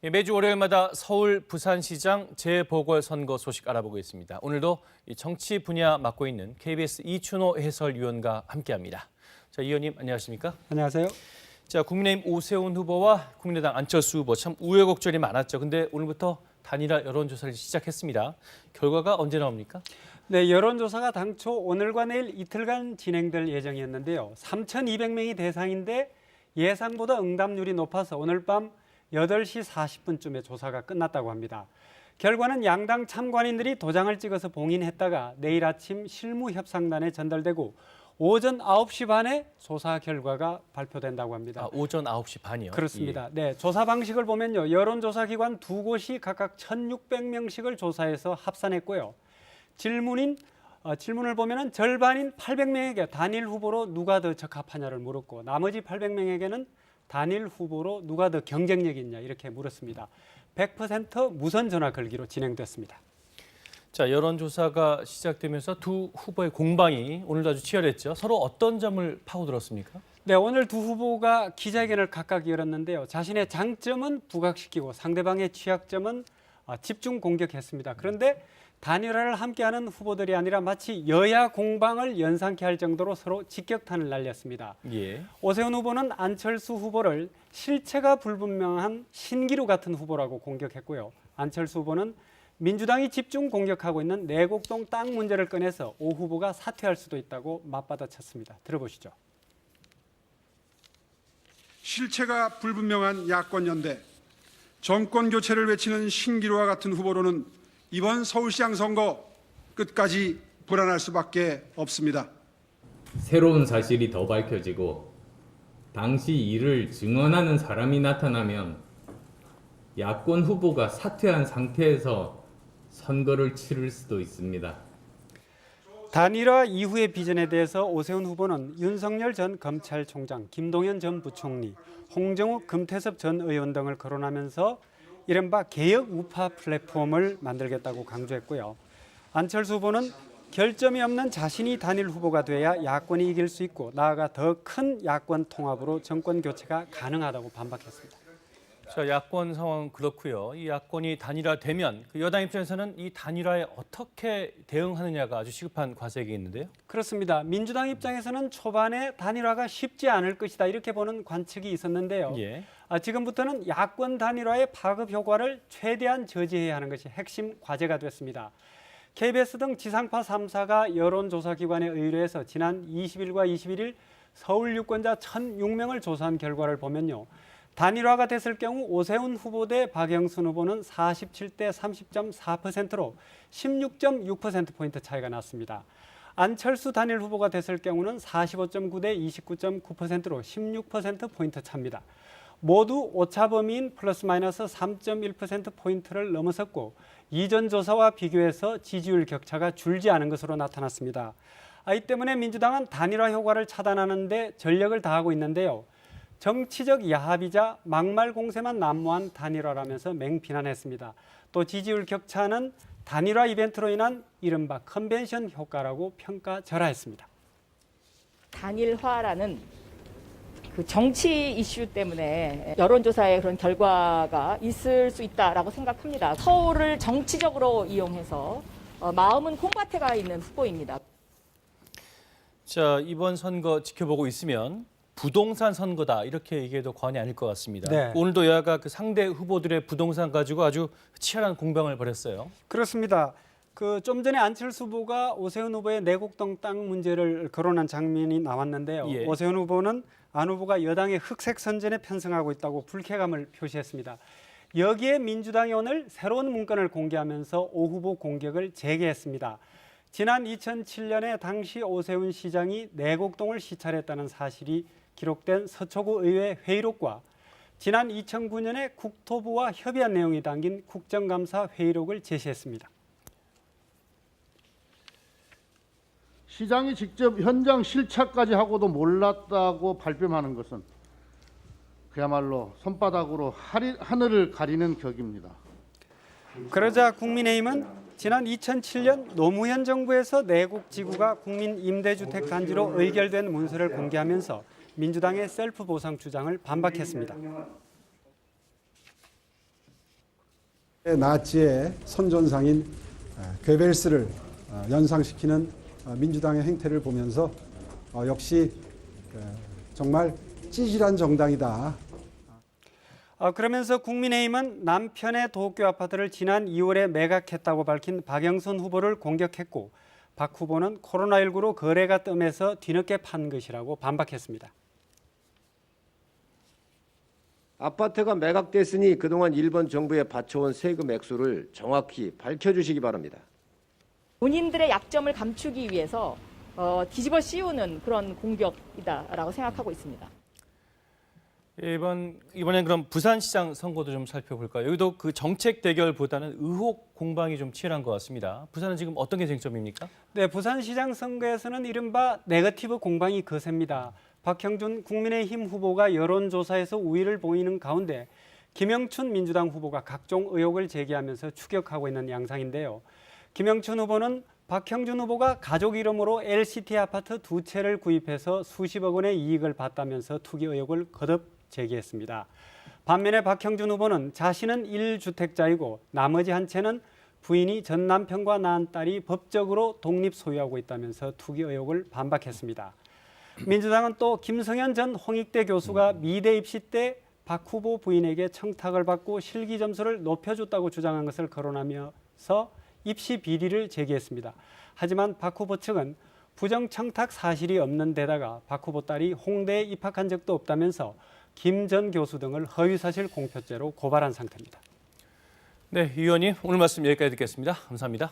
매주 월요일마다 서울 부산시장 재보궐선거 소식 알아보고 있습니다. 오늘도 정치 분야 맡고 있는 KBS 이춘호 해설위원과 함께합니다. 자, 이 의원님 안녕하십니까? 안녕하세요. 자, 국민의힘 오세훈 후보와 국민의당 안철수 후보 참 우여곡절이 많았죠. 근데 오늘부터 단일화 여론조사를 시작했습니다. 결과가 언제 나옵니까? 네, 여론조사가 당초 오늘과 내일 이틀간 진행될 예정이었는데요. 3,200명이 대상인데 예상보다 응답률이 높아서 오늘 밤 8시 40분쯤에 조사가 끝났다고 합니다. 결과는 양당 참관인들이 도장을 찍어서 봉인했다가 내일 아침 실무협상단에 전달되고 오전 9시 반에 조사 결과가 발표된다고 합니다. 오전 9시 반이요? 그렇습니다. 네, 조사 방식을 보면요. 여론조사기관 두 곳이 각각 1,600명씩을 조사해서 합산했고요. 질문을 보면은 절반인 800명에게 단일 후보로 누가 더 적합하냐를 물었고 나머지 800명에게는 단일 후보로 누가 더 경쟁력이 있냐 이렇게 물었습니다. 100% 무선 전화 걸기로 진행됐습니다. 자, 여론조사가 시작되면서 두 후보의 공방이 오늘도 아주 치열했죠. 서로 어떤 점을 파고들었습니까? 네, 오늘 두 후보가 기자회견을 각각 열었는데요. 자신의 장점은 부각시키고 상대방의 취약점은 집중 공격했습니다. 그런데 단일화를 함께하는 후보들이 아니라 마치 여야 공방을 연상케 할 정도로 서로 직격탄을 날렸습니다. 예. 오세훈 후보는 안철수 후보를 실체가 불분명한 신기루 같은 후보라고 공격했고요. 안철수 후보는 민주당이 집중 공격하고 있는 내곡동 땅 문제를 꺼내서 오 후보가 사퇴할 수도 있다고 맞받아쳤습니다. 들어보시죠. 실체가 불분명한 야권연대, 정권 교체를 외치는 신기루와 같은 후보로는 이번 서울시장 선거 끝까지 불안할 수밖에 없습니다. 새로운 사실이 더 밝혀지고 당시 이를 증언하는 사람이 나타나면 야권 후보가 사퇴한 상태에서 선거를 치를 수도 있습니다. 단일화 이후의 비전에 대해서 오세훈 후보는 윤석열 전 검찰총장, 김동연 전 부총리, 홍정욱, 금태섭 전 의원 등을 거론하면서 이른바 개혁 우파 플랫폼을 만들겠다고 강조했고요. 안철수 후보는 결점이 없는 자신이 단일 후보가 돼야 야권이 이길 수 있고 나아가 더 큰 야권 통합으로 정권 교체가 가능하다고 반박했습니다. 자, 야권 상황은 그렇고요. 이 야권이 단일화되면 여당 입장에서는 이 단일화에 어떻게 대응하느냐가 아주 시급한 과제가 있는데요. 그렇습니다. 민주당 입장에서는 초반에 단일화가 쉽지 않을 것이다 이렇게 보는 관측이 있었는데요. 예. 지금부터는 야권 단일화의 파급 효과를 최대한 저지해야 하는 것이 핵심 과제가 됐습니다. KBS 등 지상파 3사가 여론조사기관에 의뢰해서 지난 20일과 21일 서울 유권자 1,006명을 조사한 결과를 보면요. 단일화가 됐을 경우 오세훈 후보 대 박영순 후보는 47대 30.4%로 16.6%포인트 차이가 났습니다. 안철수 단일 후보가 됐을 경우는 45.9 대 29.9%로 16%포인트 차입니다. 모두 오차 범위인 플러스 마이너스 3.1%포인트를 넘어섰고 이전 조사와 비교해서 지지율 격차가 줄지 않은 것으로 나타났습니다. 이 때문에 민주당은 단일화 효과를 차단하는 데 전력을 다하고 있는데요. 정치적 야합이자 막말 공세만 난무한 단일화라면서 맹비난했습니다. 또 지지율 격차는 단일화 이벤트로 인한 이른바 컨벤션 효과라고 평가절하했습니다. 단일화라는 그 정치 이슈 때문에 여론조사에 그런 결과가 있을 수 있다라고 생각합니다. 서울을 정치적으로 이용해서 마음은 콩밭에 가 있는 후보입니다. 자, 이번 선거 지켜보고 있으면 부동산 선거다 이렇게 얘기해도 과언이 아닐 것 같습니다. 네. 오늘도 여야가 그 상대 후보들의 부동산 가지고 아주 치열한 공방을 벌였어요. 그렇습니다. 좀 전에 안철수 후보가 오세훈 후보의 내곡동 땅 문제를 거론한 장면이 나왔는데요. 예. 오세훈 후보는 안 후보가 여당의 흑색 선전에 편승하고 있다고 불쾌감을 표시했습니다. 여기에 민주당이 오늘 새로운 문건을 공개하면서 오 후보 공격을 재개했습니다. 지난 2007년에 당시 오세훈 시장이 내곡동을 시찰했다는 사실이 기록된 서초구 의회 회의록과 지난 2009년에 국토부와 협의한 내용이 담긴 국정감사 회의록을 제시했습니다. 시장이 직접 현장 실차까지 하고도 몰랐다고 발뺌하는 것은 그야말로 손바닥으로 하늘을 가리는 격입니다. 그러자 국민의힘은 지난 2007년 노무현 정부에서 내곡지구가 국민 임대주택 단지로 의결된 문서를 공개하면서 민주당의 셀프 보상 주장을 반박했습니다. 나치의 선전상인 괴벨스를 연상시키는 민주당의 행태를 보면서 역시 정말 찌질한 정당이다. 그러면서 국민의힘은 남편의 도쿄 아파트를 지난 2월에 매각했다고 밝힌 박영선 후보를 공격했고 박 후보는 코로나19로 거래가 뜸해서 뒤늦게 판 것이라고 반박했습니다. 아파트가 매각됐으니 그동안 일본 정부에 바쳐온 세금 액수를 정확히 밝혀주시기 바랍니다. 본인들의 약점을 감추기 위해서 뒤집어 씌우는 그런 공격이다라고 생각하고 있습니다. 이번엔 그럼 부산시장 선거도 좀 살펴볼까요? 여기도 그 정책 대결보다는 의혹 공방이 좀 치열한 것 같습니다. 부산은 지금 어떤 게 쟁점입니까? 네, 부산시장 선거에서는 이른바 네거티브 공방이 거셉니다. 박형준 국민의힘 후보가 여론조사에서 우위를 보이는 가운데 김영춘 민주당 후보가 각종 의혹을 제기하면서 추격하고 있는 양상인데요. 김영춘 후보는 박형준 후보가 가족 이름으로 LCT 아파트 2채를 구입해서 수십억 원의 이익을 봤다면서 투기 의혹을 거듭 제기했습니다. 반면에 박형준 후보는 자신은 1주택자이고 나머지 한 채는 부인이 전 남편과 낳은 딸이 법적으로 독립 소유하고 있다면서 투기 의혹을 반박했습니다. 민주당은 또 김성현 전 홍익대 교수가 미대 입시 때 박 후보 부인에게 청탁을 받고 실기 점수를 높여줬다고 주장한 것을 거론하면서 입시 비리를 제기했습니다. 하지만 박 후보 측은 부정 청탁 사실이 없는 데다가 박 후보 딸이 홍대에 입학한 적도 없다면서 김 전 교수 등을 허위사실 공표죄로 고발한 상태입니다. 네, 이 의원님 오늘 말씀 여기까지 듣겠습니다. 감사합니다.